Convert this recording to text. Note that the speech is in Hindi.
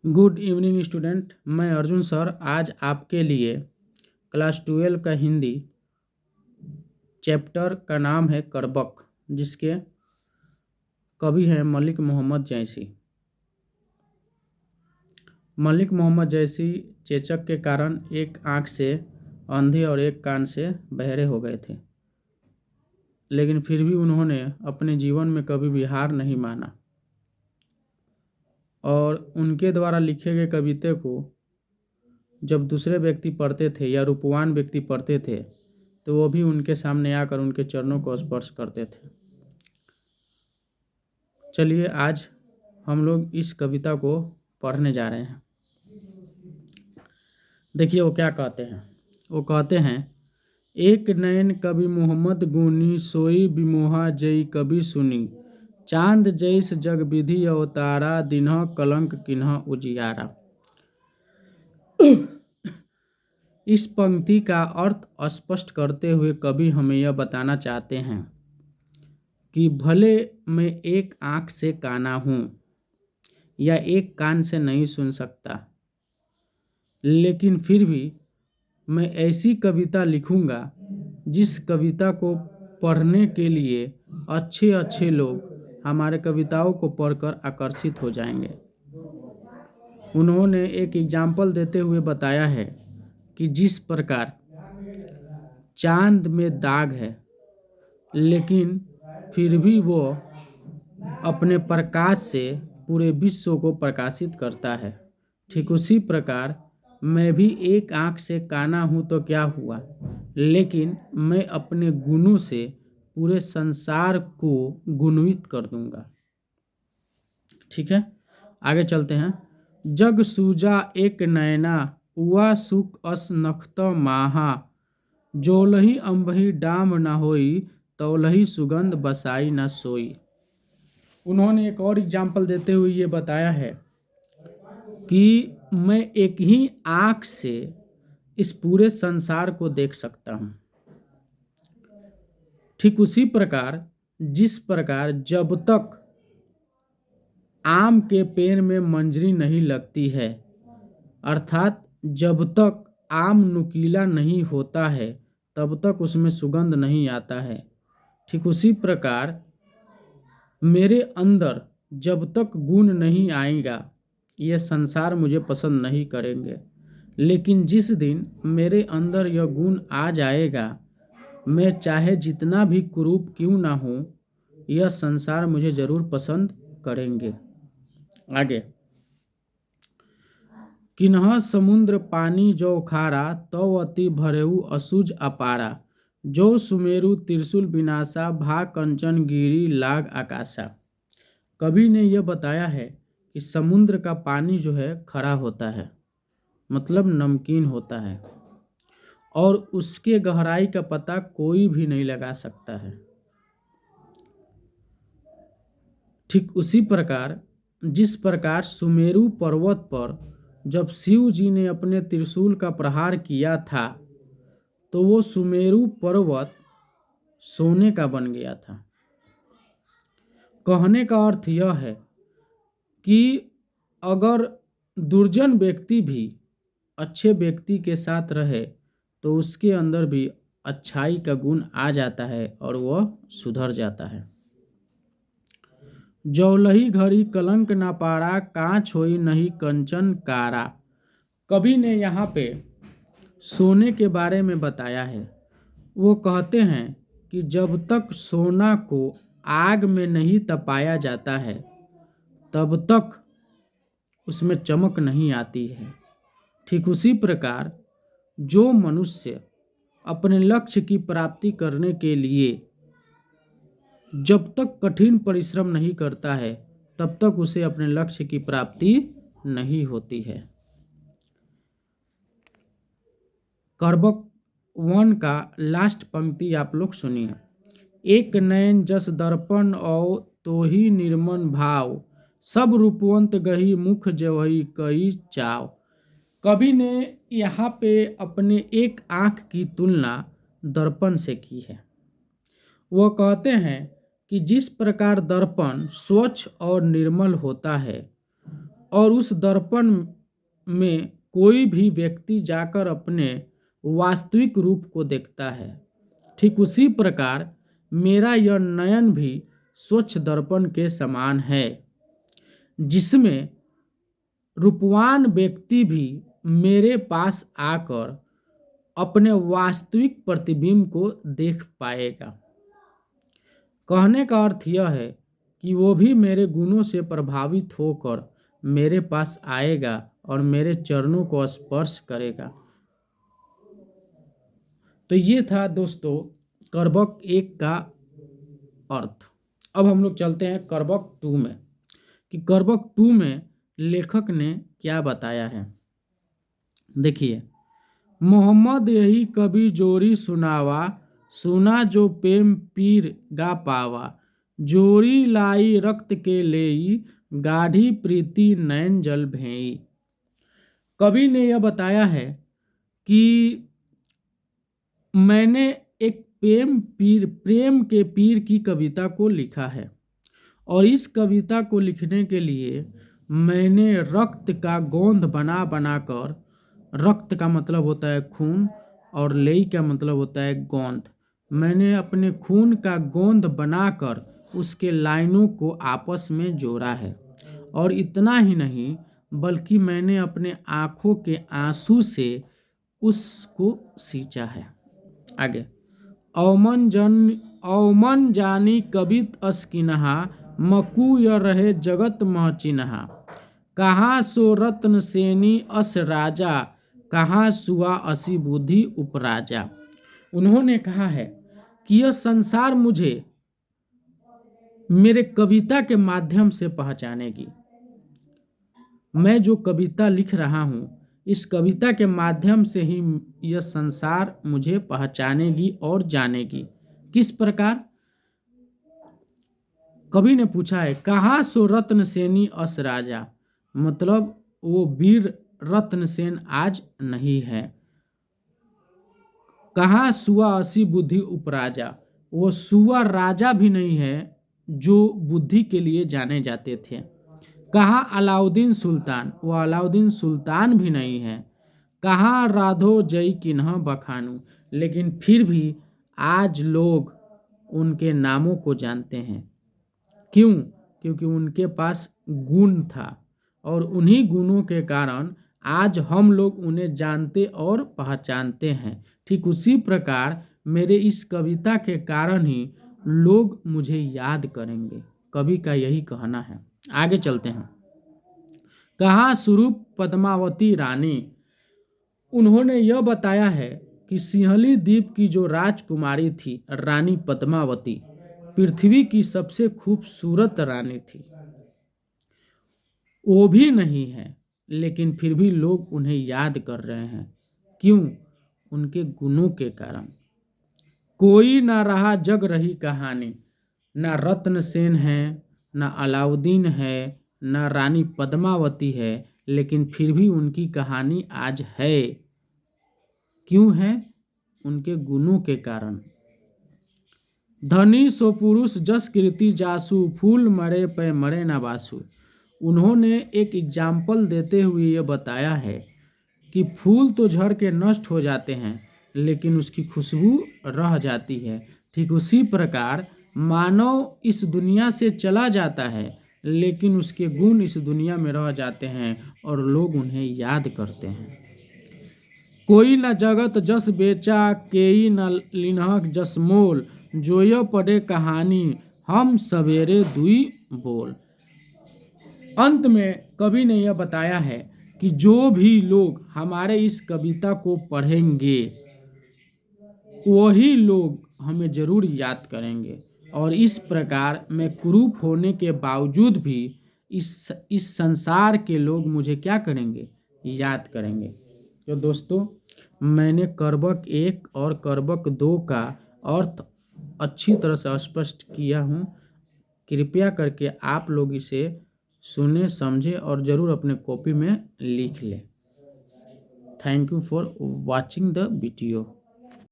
Good evening student. मैं अर्जुन सर आज आपके लिए क्लास 12 का हिंदी चैप्टर का नाम है करबक, जिसके कवि हैं मलिक मोहम्मद जैसी। मलिक मोहम्मद जैसी चेचक के कारण एक आंख से अंधे और एक कान से बहरे हो गए थे, लेकिन फिर भी उन्होंने अपने जीवन में कभी भी हार नहीं माना और उनके द्वारा लिखे गए कविते को जब दूसरे व्यक्ति पढ़ते थे या रूपवान व्यक्ति पढ़ते थे तो वो भी उनके सामने आकर उनके चरणों को स्पर्श करते थे। चलिए आज हम लोग इस कविता को पढ़ने जा रहे हैं। देखिए वो क्या कहते हैं। वो कहते हैं, एक नयन कवि मोहम्मद गुनी सोई बिमोहा जई कवि सुनी, चांद जैस जग विधि अवतारा, दिन्ह कलंक किन्ह उजियारा। इस पंक्ति का अर्थ स्पष्ट करते हुए कवि हमें यह बताना चाहते हैं कि भले मैं एक आंख से काना हूँ या एक कान से नहीं सुन सकता, लेकिन फिर भी मैं ऐसी कविता लिखूंगा जिस कविता को पढ़ने के लिए अच्छे अच्छे लोग हमारे कविताओं को पढ़कर आकर्षित हो जाएंगे। उन्होंने एक एग्जाम्पल देते हुए बताया है कि जिस प्रकार चांद में दाग है लेकिन फिर भी वो अपने प्रकाश से पूरे विश्व को प्रकाशित करता है, ठीक उसी प्रकार मैं भी एक आंख से काना हूँ तो क्या हुआ, लेकिन मैं अपने गुणों से पूरे संसार को गुणवित कर दूंगा। ठीक है, आगे चलते हैं। जग सूजा एक नैना, उआ सुख अस नखत माहा, जोलही अम्बही डाम न होई, तौलही सुगंध बसाई न सोई। उन्होंने एक और एग्जाम्पल देते हुए ये बताया है कि मैं एक ही आँख से इस पूरे संसार को देख सकता हूँ। ठीक उसी प्रकार जिस प्रकार जब तक आम के पेड़ में मंजरी नहीं लगती है, अर्थात जब तक आम नुकीला नहीं होता है तब तक उसमें सुगंध नहीं आता है, ठीक उसी प्रकार मेरे अंदर जब तक गुण नहीं आएगा यह संसार मुझे पसंद नहीं करेंगे, लेकिन जिस दिन मेरे अंदर यह गुण आ जाएगा, मैं चाहे जितना भी कुरूप क्यों ना हो, यह संसार मुझे जरूर पसंद करेंगे। आगे, किन्ह समुद्र पानी जो खारा, तो अति भरेऊ असुज अपारा, जो सुमेरु त्रिशूल विनाशा, भा कंचन गिरी लाग आकाशा। कवि ने यह बताया है कि समुद्र का पानी जो है खरा होता है, मतलब नमकीन होता है, और उसके गहराई का पता कोई भी नहीं लगा सकता है। ठीक उसी प्रकार जिस प्रकार सुमेरु पर्वत पर जब शिव जी ने अपने त्रिशूल का प्रहार किया था तो वो सुमेरु पर्वत सोने का बन गया था। कहने का अर्थ यह है कि अगर दुर्जन व्यक्ति भी अच्छे व्यक्ति के साथ रहे तो उसके अंदर भी अच्छाई का गुण आ जाता है और वह सुधर जाता है। जौलही घड़ी कलंक ना पारा, कांच होई नहीं कंचन कारा। कवि ने यहाँ पे सोने के बारे में बताया है। वो कहते हैं कि जब तक सोना को आग में नहीं तपाया जाता है तब तक उसमें चमक नहीं आती है। ठीक उसी प्रकार जो मनुष्य अपने लक्ष्य की प्राप्ति करने के लिए जब तक कठिन परिश्रम नहीं करता है तब तक उसे अपने लक्ष्य की प्राप्ति नहीं होती है। करबक 1 का लास्ट पंक्ति आप लोग सुनिए। एक नयन जस दर्पण औ तो ही निर्मन भाव, सब रूपवंत गही मुख जेवही कई चाव। कवि ने यहाँ पे अपने एक आँख की तुलना दर्पण से की है। वह कहते हैं कि जिस प्रकार दर्पण स्वच्छ और निर्मल होता है और उस दर्पण में कोई भी व्यक्ति जाकर अपने वास्तविक रूप को देखता है, ठीक उसी प्रकार मेरा यह नयन भी स्वच्छ दर्पण के समान है, जिसमें रूपवान व्यक्ति भी मेरे पास आकर अपने वास्तविक प्रतिबिंब को देख पाएगा। कहने का अर्थ यह है कि वो भी मेरे गुणों से प्रभावित होकर मेरे पास आएगा और मेरे चरणों को स्पर्श करेगा। तो ये था दोस्तों करबक 1 का अर्थ। अब हम लोग चलते हैं करबक 2 में कि करबक 2 में लेखक ने क्या बताया है। देखिए, मोहम्मद यही कभी जोरी सुनावा, सुना जो प्रेम पीर गा पावा, जोरी लाई रक्त के लेई, गाढ़ी प्रीति नयन जल भेई। कवि ने यह बताया है कि मैंने एक प्रेम के पीर की कविता को लिखा है और इस कविता को लिखने के लिए मैंने रक्त का गोंद बनाकर, रक्त का मतलब होता है खून और लेई का मतलब होता है गोंद, मैंने अपने खून का गोंद बनाकर उसके लाइनों को आपस में जोड़ा है। और इतना ही नहीं बल्कि मैंने अपने आँखों के आंसू से उसको सींचा है। आगे, अवमन जानी कबित अस्किनहा, मकू य रहे जगत महचिनहा, कहाँ सो रत्न सेनी अस राजा, कहाँ सुआ असी बुद्धि उपराजा। उन्होंने कहा है कि यह संसार मुझे मेरे कविता के माध्यम से पहचानेगी। मैं जो कविता लिख रहा हूँ इस कविता के माध्यम से ही यह संसार मुझे पहचानेगी और जानेगी। किस प्रकार? कवि ने पूछा है कहाँ सो रत्न सेनी अस राजा, मतलब वो वीर रत्नसेन आज नहीं है। कहाँ सुआ असी बुद्धि उपराजा, वो सुआ राजा भी नहीं है जो बुद्धि के लिए जाने जाते थे। कहाँ अलाउद्दीन सुल्तान, वो अलाउद्दीन सुल्तान भी नहीं है। कहाँ राधो जई किन्ह बखानू, लेकिन फिर भी आज लोग उनके नामों को जानते हैं। क्यों? क्योंकि उनके पास गुण था और उन्हीं गुणों के कारण आज हम लोग उन्हें जानते और पहचानते हैं। ठीक उसी प्रकार मेरे इस कविता के कारण ही लोग मुझे याद करेंगे। कवि का यही कहना है। आगे चलते हैं। कहाँ स्वरूप पद्मावती रानी, उन्होंने यह बताया है कि सिंहली द्वीप की जो राजकुमारी थी रानी पद्मावती पृथ्वी की सबसे खूबसूरत रानी थी। वो भी नहीं है लेकिन फिर भी लोग उन्हें याद कर रहे हैं। क्यों? उनके गुणों के कारण। कोई ना रहा जग रही कहानी, ना रत्नसेन है, ना अलाउद्दीन है, ना रानी पद्मावती है, लेकिन फिर भी उनकी कहानी आज है। क्यों है? उनके गुणों के कारण। धनी सो पुरुष जस कीर्ति जासु, फूल मरे पे मरे ना बासु। उन्होंने एक एग्जाम्पल देते हुए ये बताया है कि फूल तो झड़ के नष्ट हो जाते हैं लेकिन उसकी खुशबू रह जाती है। ठीक उसी प्रकार मानव इस दुनिया से चला जाता है लेकिन उसके गुण इस दुनिया में रह जाते हैं और लोग उन्हें याद करते हैं। कोई न जगत जस बेचा, केई न लिन्हक जस मोल, जोय पढ़े कहानी हम सवेरे दुई बोल। अंत में कवि ने यह बताया है कि जो भी लोग हमारे इस कविता को पढ़ेंगे वही लोग हमें जरूर याद करेंगे और इस प्रकार मैं कुरूप होने के बावजूद भी इस संसार के लोग मुझे क्या करेंगे? याद करेंगे। तो दोस्तों, मैंने करबक 1 और करबक 2 का अर्थ अच्छी तरह से स्पष्ट किया हूँ। कृपया करके आप लोग इसे सुने, समझे और ज़रूर अपने कॉपी में लिख लें। Thank you for watching the video.